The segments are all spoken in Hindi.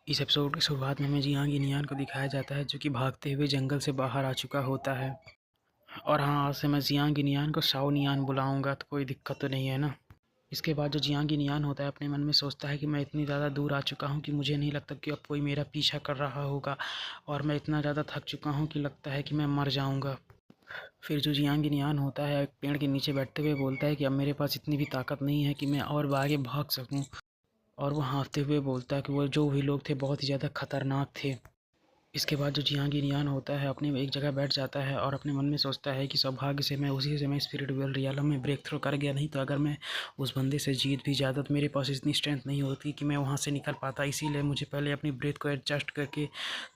इस एपिसोड की शुरुआत में हमें जियांग यिनयान को दिखाया जाता है जो कि भागते हुए जंगल से बाहर आ चुका होता है। और हाँ, आज से मैं जियांग यिनयान को शाओ नियान बुलाऊंगा तो कोई दिक्कत तो नहीं है ना। इसके बाद जो जियांग यिनयान होता है अपने मन में सोचता है कि मैं इतनी ज़्यादा दूर आ चुका हूँ कि मुझे नहीं लगता कि अब कोई मेरा पीछा कर रहा होगा। और मैं इतना ज़्यादा थक चुका हूँ कि लगता है कि मैं मर जाऊँगा। फिर जो जियांग यिनयान होता है एक पेड़ के नीचे बैठते हुए बोलता है कि अब मेरे पास इतनी भी ताकत नहीं है कि मैं और आगे भाग सकूँ। और वो हाँफते हुए बोलता है कि वो जो भी लोग थे बहुत ही ज़्यादा खतरनाक थे। इसके बाद जो जियांग होता है अपने एक जगह बैठ जाता है और अपने मन में सोचता है कि सौभाग्य से मैं उसी समय स्पिरिचुअल रियलम में ब्रेक थ्रू कर गया, नहीं तो अगर मैं उस बंदे से जीत भी जाता तो मेरे पास इतनी स्ट्रेंथ नहीं होती कि मैं वहाँ से निकल पाता। इसीलिए मुझे पहले अपनी ब्रेथ को एडजस्ट करके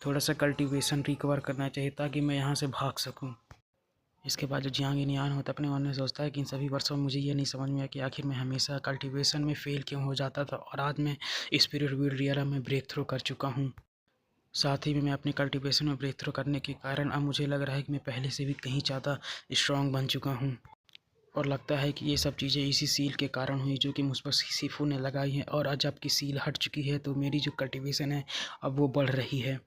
थोड़ा सा कल्टीवेशन रिकवर करना चाहिए ताकि मैं यहाँ से भाग सकूँ। इसके बाद जो जियांग होता है अपने मन में सोचता है कि इन सभी वर्षों में मुझे ये नहीं समझ में आया कि आखिर मैं हमेशा कल्टीवेशन में फ़ेल क्यों हो जाता था, और आज मैं स्पिरिचुअल रियलम में ब्रेक थ्रू कर चुका हूँ। साथ ही में मैं अपने कल्टीवेशन में ब्रेक थ्रू करने के कारण अब मुझे लग रहा है कि मैं पहले से भी कहीं ज़्यादा स्ट्रॉन्ग बन चुका हूँ। और लगता है कि ये सब चीज़ें इसी सील के कारण हुई जो कि मुझ पर सिफू ने लगाई हैं, और आज जबकि सील हट चुकी है तो मेरी जो कल्टीवेशन है अब वो बढ़ रही है।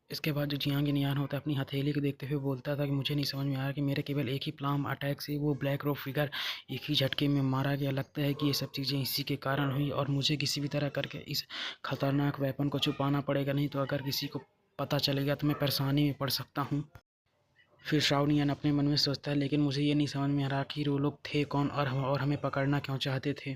इसके बाद जो जियांग यिनयान होता है अपनी हथेली को देखते हुए बोलता था कि मुझे नहीं समझ में आ रहा कि मेरे केवल एक ही प्लाम अटैक से वो ब्लैक रोक फिगर एक ही झटके में मारा गया। लगता है कि ये सब चीज़ें इसी के कारण हुई और मुझे किसी भी तरह करके इस खतरनाक वेपन को छुपाना पड़ेगा, नहीं तो अगर किसी को पता चलेगा तो मैं परेशानी में पड़ सकता हूँ। फिर श्रावणियन अपने मन में सोचता है लेकिन मुझे ये नहीं समझ में आ रहा कि वो लोग थे कौन और हमें पकड़ना क्यों चाहते थे।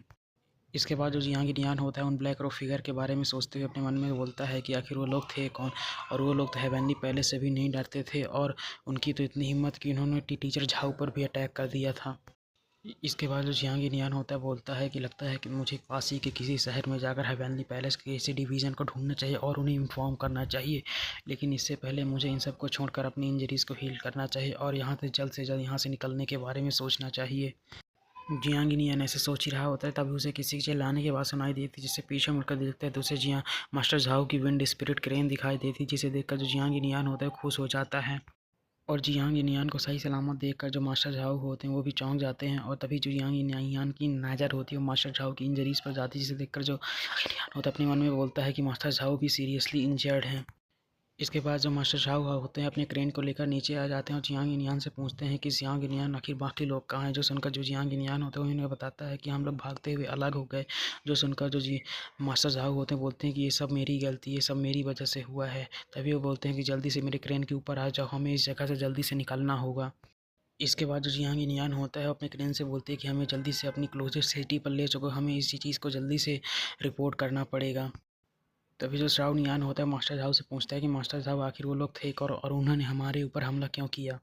इसके बाद जो जियांग यिनयान होता है उन ब्लैक रॉक फिगर के बारे में सोचते हुए अपने मन में बोलता है कि आखिर वो लोग थे कौन, और वो लोग तो हेवनली पहले से भी नहीं डरते थे, और उनकी तो इतनी हिम्मत कि उन्होंने टीचर झाऊ पर भी अटैक कर दिया था। इसके बाद जो जियांग यिनयान होता है बोलता है कि लगता है कि मुझे पास ही के किसी शहर में जाकर हेवनली पैलेस के किसी डिवीज़न को ढूंढना चाहिए और उन्हें इन्फॉर्म करना चाहिए। लेकिन इससे पहले मुझे इन सब को छोड़कर अपनी इंजरीज़ को हील करना चाहिए और यहाँ से जल्द यहाँ से निकलने के बारे में सोचना चाहिए। जियांग ऐसे सोच ही रहा होता है तभी उसे किसी के चिल्लाने की आवाज़ सुनाई देती है, जिससे पीछे मुड़कर देखता है तो उसे जियां मास्टर झाओ की विंड स्पिरिट क्रेन दिखाई देती, जिसे देखकर जो जियांग यिनयान होता है खुश हो जाता है। और जियांग यिनयान को सही सलामत देखकर जो मास्टर झाओ होते हैं वो भी चौंक जाते हैं, और तभी जो जियांग यिनयान की नज़र होती है वो मास्टर झाओ की इंजरीज पर जाती है, जिसे देखकर जो यिनयान होता है अपने मन में बोलता है कि मास्टर झाओ भी सीरियसली इंजर्ड हैं। इसके बाद जो मास्टर शाह होते हैं अपने क्रेन को लेकर नीचे आ जाते हैं और जियांग यिनयान से पूछते हैं कि जियांग यिनयान आखिर बाकी लोग कहाँ हैं। जो सुनकर जो जियांग यिनयान होता है उन्हें बताता है कि हम लोग भागते हुए अलग हो गए। जो सुनकर जो जी मास्टर शाह होते हैं बोलते हैं कि ये सब मेरी गलती, ये सब मेरी वजह से हुआ है। तभी वो बोलते हैं कि जल्दी से मेरे क्रेन के ऊपर आ जाओ, हमें इस जगह से जल्दी से निकलना होगा। इसके बाद जो जियांग यिनयान होता है अपने क्रेन से बोलते हैं कि हमें जल्दी से अपनी क्लोजेस्ट सिटी पर ले चलो, हमें इसी चीज़ को जल्दी से रिपोर्ट करना पड़ेगा। तभी जो श्रावणियान होता है मास्टर साहब से पूछता है कि मास्टर साहब आखिर वो लोग थे और उन्होंने हमारे ऊपर हमला क्यों किया।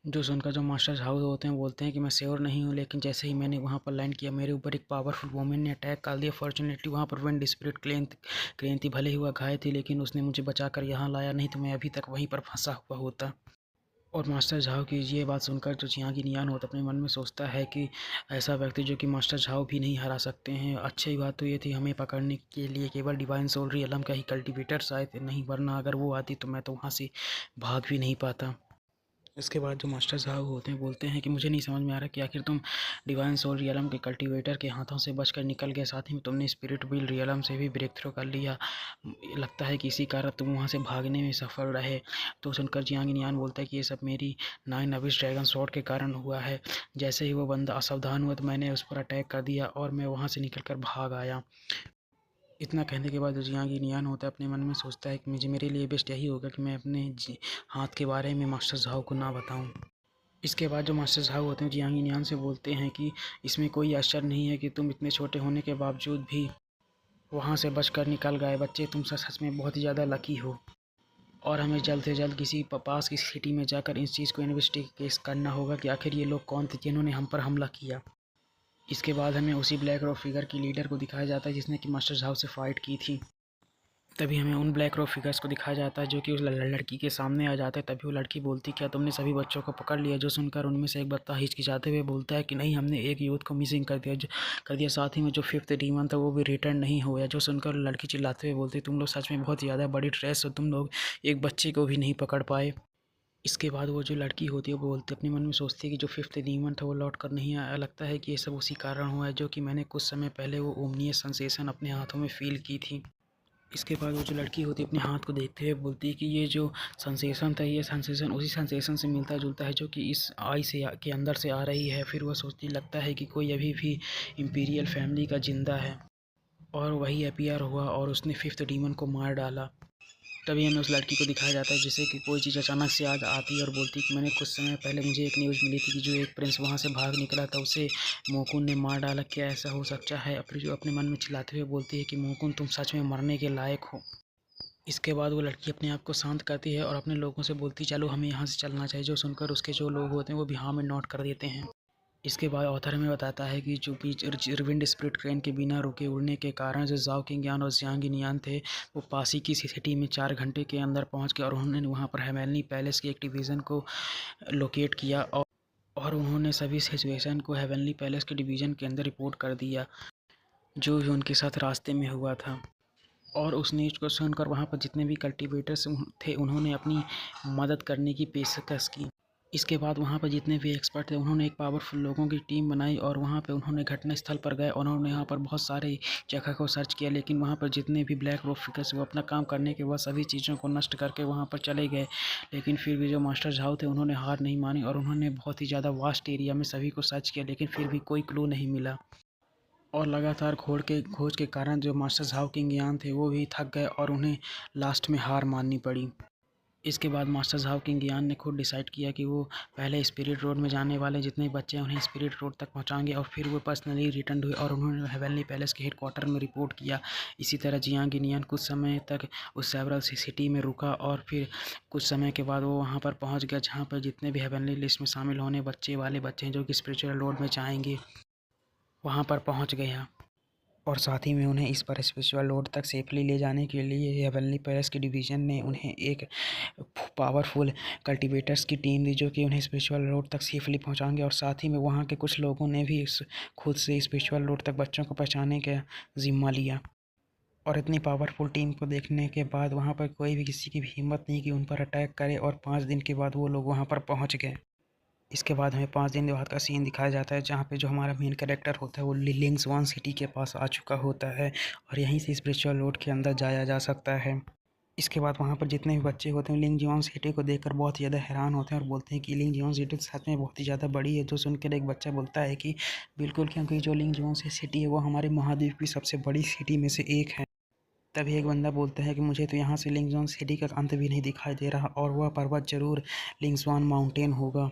जो सुनकर जो मास्टर साहब होते हैं बोलते हैं कि मैं श्योर नहीं हूँ, लेकिन जैसे ही मैंने वहाँ पर लैंड किया मेरे ऊपर एक पावरफुल वोमेन ने अटैक कर दिया। फॉर्चुनेटली वहाँ पर विंड स्पिरिट क्रेन थी, भले ही वह घायल थी लेकिन उसने मुझे बचाकर यहाँ लाया, नहीं तो मैं अभी तक वहीं पर फंसा हुआ होता। और मास्टर झाओ की ये बात सुनकर जो जियांग यिनयान होता अपने मन में सोचता है कि ऐसा व्यक्ति जो कि मास्टर झाओ भी नहीं हरा सकते हैं। अच्छी बात तो ये थी हमें पकड़ने के लिए केवल डिवाइन सोल रियलम का ही कल्टिवेटर्स आए थे, नहीं वरना अगर वो आती तो मैं तो वहाँ से भाग भी नहीं पाता। इसके बाद जो मास्टर साहब होते हैं बोलते हैं कि मुझे नहीं समझ में आ रहा कि आखिर तुम डिवाइन सोल रियलम के कल्टीवेटर के हाथों से बचकर निकल गए, साथ ही में तुमने स्पिरिट व्हील रियलम से भी ब्रेक थ्रू कर लिया। लगता है कि इसी कारण तुम वहाँ से भागने में सफल रहे। तो सुनकर जियांग यिनयान बोलता है कि ये सब मेरी 9 अबिस ड्रैगन शॉट के कारण हुआ है। जैसे ही वो बंदा असावधान हुआ तो मैंने उस पर अटैक कर दिया और मैं वहाँ से निकल कर भाग आया। इतना कहने के बाद जो जियांग यिनयान होता है अपने मन में सोचता है कि मेरे लिए बेस्ट यही होगा कि मैं अपने हाथ के बारे में मास्टर झाओ को ना बताऊं। इसके बाद जो मास्टर साहब होते हैं जियांग यिनयान से बोलते हैं कि इसमें कोई आश्चर्य नहीं है कि तुम इतने छोटे होने के बावजूद भी वहाँ से बचकर निकल गए। बच्चे तुम सच में बहुत ही ज़्यादा लकी हो, और हमें जल्द से जल्द किसी पास की सिटी में जाकर इस चीज़ को इन्वेस्टिगेट करना होगा कि आखिर ये लोग कौन थे जिन्होंने हम पर हमला किया। इसके बाद हमें उसी ब्लैक रॉक फिगर की लीडर को दिखाया जाता है जिसने कि मास्टर साहब से फाइट की थी। तभी हमें उन ब्लैक रॉक फिगर्स को दिखाया जाता है जो कि उस लड़की के सामने आ जाते हैं। तभी वो लड़की बोलती क्या तुमने सभी बच्चों को पकड़ लिया। जो सुनकर उनमें से एक बच्चा हिचकिचाते हुए बोलता है कि नहीं, हमने एक यूथ को मिसिंग कर दिया, साथ ही में जो 5th डीमन था वो भी रिटर्न नहीं हुआ। जो सुनकर लड़की चिल्लाते हुए बोलती तुम लोग सच में बहुत ज़्यादा बड़ी ट्रेस हो, तुम लोग एक बच्चे को भी नहीं पकड़ पाए। इसके बाद वो जो लड़की होती है वो बोलती अपने मन में सोचती है कि जो 5th डीमन था वो लौट कर नहीं आया। लगता है कि ये सब उसी कारण हुआ है जो कि मैंने कुछ समय पहले वो ओमनियस सेंसेशन अपने हाथों में फील की थी। इसके बाद वो जो लड़की होती है अपने हाथ को देखते हुए बोलती है कि ये जो सेंसेशन था, ये सेंसेशन उसी सेंसेशन से मिलता जुलता है जो कि इस आई से के अंदर से आ रही है। फिर वह सोचती लगता है कि कोई अभी भी इम्पीरियल फैमिली का जिंदा है, और वही अपीयर हुआ और उसने फिफ्थ डीमन को मार डाला। तभी हमें उस लड़की को दिखाया जाता है जिसे कि कोई चीज़ अचानक से याद आती है और बोलती है कि मैंने कुछ समय पहले मुझे एक न्यूज़ मिली थी कि जो एक प्रिंस वहाँ से भाग निकला था उसे मोकुन ने मार डाला। क्या ऐसा हो सकता है? फिर जो अपने मन में चिल्लाते हुए बोलती है कि मोकुन तुम सच में मरने के लायक हो। इसके बाद वो लड़की अपने आप को शांत करती है और अपने लोगों से बोलती चलो हमें यहाँ से चलना चाहिए, जो सुनकर उसके जो लोग होते हैं वो भी हाँ में नोट कर देते हैं। इसके बाद ऑथर हमें बताता है कि जो बीच विंड स्प्लिट ट्रेन के बिना रुके उड़ने के कारण जो जाओ किंग-यान और जियांग-नियान थे वो पास ही की सिटी में 4 घंटे के अंदर पहुंच गए और उन्होंने वहां पर हेवनली पैलेस के एक डिवीज़न को लोकेट किया और उन्होंने सभी सिचुएशन को हेवनली पैलेस के डिवीज़न के अंदर रिपोर्ट कर दिया जो भी उनके साथ रास्ते में हुआ था। और उस न्यूज़ को सुनकर वहाँ पर जितने भी कल्टीवेटर्स थे उन्होंने अपनी मदद करने की पेशकश की। इसके बाद वहाँ पर जितने भी एक्सपर्ट थे उन्होंने एक पावरफुल लोगों की टीम बनाई और वहाँ पे उन्होंने घटनास्थल पर गए और उन्होंने यहाँ पर बहुत सारे जगह को सर्च किया, लेकिन वहाँ पर जितने भी ब्लैक रोक फिगर्स वो अपना काम करने के बाद सभी चीज़ों को नष्ट करके वहाँ पर चले गए। लेकिन फिर भी जो मास्टर झाओ थे उन्होंने हार नहीं मानी और उन्होंने बहुत ही ज़्यादा वास्ट एरिया में सभी को सर्च किया, लेकिन फिर भी कोई क्लू नहीं मिला। और लगातार खोज के कारण जो मास्टर झाओ किंग-यान थे वो भी थक गए और उन्हें लास्ट में हार माननी पड़ी। इसके बाद मास्टर झाओ किंग-यान ने खुद डिसाइड किया कि वो पहले स्पिरिट रोड में जाने वाले जितने बच्चे हैं उन्हें स्पिरिट रोड तक पहुंचाएंगे और फिर वो पर्सनली रिटर्न हुए और उन्होंने हेवनली पैलेस के हेडक्वार्टर में रिपोर्ट किया। इसी तरह जियांग-नियान कुछ समय तक उस सेवरल सिटी में रुका और फिर कुछ समय के बाद वो वहाँ पर पहुँच गया जहाँ पर जितने भी हेवनली लिस्ट में शामिल होने बच्चे हैं जो कि स्पिरिचुअल रोड में जाएंगे वहाँ पर पहुँच गया। और साथ ही में उन्हें इस पर स्पिरिचुअल रोड तक सेफली ले जाने के लिए हेवनली पैलेस की डिवीज़न ने उन्हें एक पावरफुल कल्टीवेटर्स की टीम दी जो कि उन्हें स्पिरिचुअल रोड तक सेफली पहुंचाएंगे। और साथ ही में वहां के कुछ लोगों ने भी खुद से स्पिरिचुअल रोड तक बच्चों को पहुंचाने का जिम्मा लिया। और इतनी पावरफुल टीम को देखने के बाद वहां पर कोई भी किसी की भी हिम्मत नहीं कि उन पर अटैक करे और 5 दिन के बाद वो लोग वहां पर पहुंच गए। इसके बाद हमें 5 दिन बाद का सीन दिखाया जाता है जहाँ पे जो हमारा मेन कैरेक्टर होता है वो लिंग्सवान सिटी के पास आ चुका होता है और यहीं से स्पिरिचुअल रोड के अंदर जाया जा सकता है। इसके बाद वहाँ पर जितने भी बच्चे होते हैं लिंगजियांग सिटी को देखकर बहुत ही ज़्यादा हैरान होते हैं और बोलते हैं कि लिंगजियांग सिटी सच में बहुत ही ज़्यादा बड़ी है। जो सुनकर एक बच्चा बोलता है कि बिल्कुल, क्योंकि जो लिंगजियांग सिटी है वो हमारे महाद्वीप की सबसे बड़ी सिटी में से एक है। तभी एक बंदा बोलता है कि मुझे तो यहाँ से लिंगजियांग सिटी का अंत भी नहीं दिखाई दे रहा और वह पर्वत जरूर लिंगस्वान माउंटेन होगा।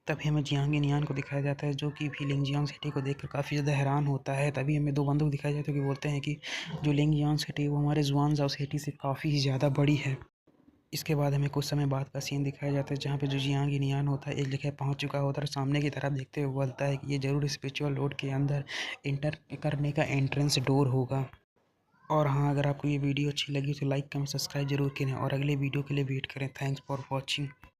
तभी हमें जियांग-नियान को दिखाया जाता है जो कि भी लिंगजियांग सिटी को देखकर काफ़ी ज़्यादा हैरान होता है। तभी हमें 2 बंदूक दिखाए जाते हैं कि बोलते हैं कि जो लिंगजियांग सिटी वो हमारे जुआनज़ाओ सिटी से काफ़ी ज़्यादा बड़ी है। इसके बाद हमें कुछ समय बाद का सीन दिखाया जाता है जहाँ पे जो जियांग-नियान होता है एक जगह पहुँच चुका होता है और सामने की तरफ देखते हुए बोलता है कि ये ज़रूर स्पिरिचुअल रोड के अंदर एंटर करने का एंट्रेंस डोर होगा। और हाँ, अगर आपको ये वीडियो अच्छी लगी तो लाइक कमेंट सब्सक्राइब जरूर करें और अगले वीडियो के लिए वेट करें। Thanks for watching.